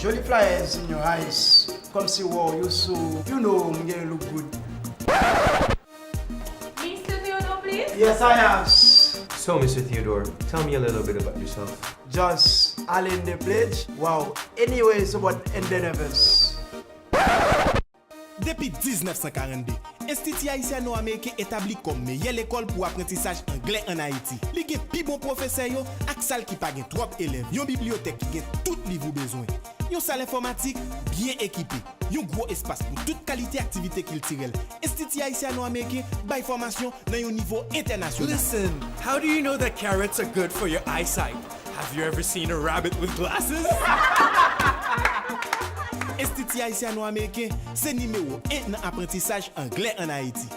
Jolly flyers in your eyes. Come see wow, you so you know you look good. Mr. Theodore, please? Yes, I am. So, Mr. Theodore, tell me a little bit about yourself. Just all in the pledge. Wow. Anyway, it's about endeavors. Depuis 1942, Institut Haïtiano américain établi comme meilleure école pour apprentissage anglais en Haïti. Li gen pi bon professeur yo ak salle qui pa gen trop élèves. Yon bibliothèque qui gen tout livre besoin. Yon salle informatique bien équipée. Yon gros espace pour toute qualité activité culturelle. Institut Haïtiano américain bay formation dans yon niveau international. Listen, how do you know that carrots are good for your eyesight? Have you ever seen a rabbit with glasses? Institut Haïtiano américain, c'est numéro 1 dans apprentissage anglais en Haïti.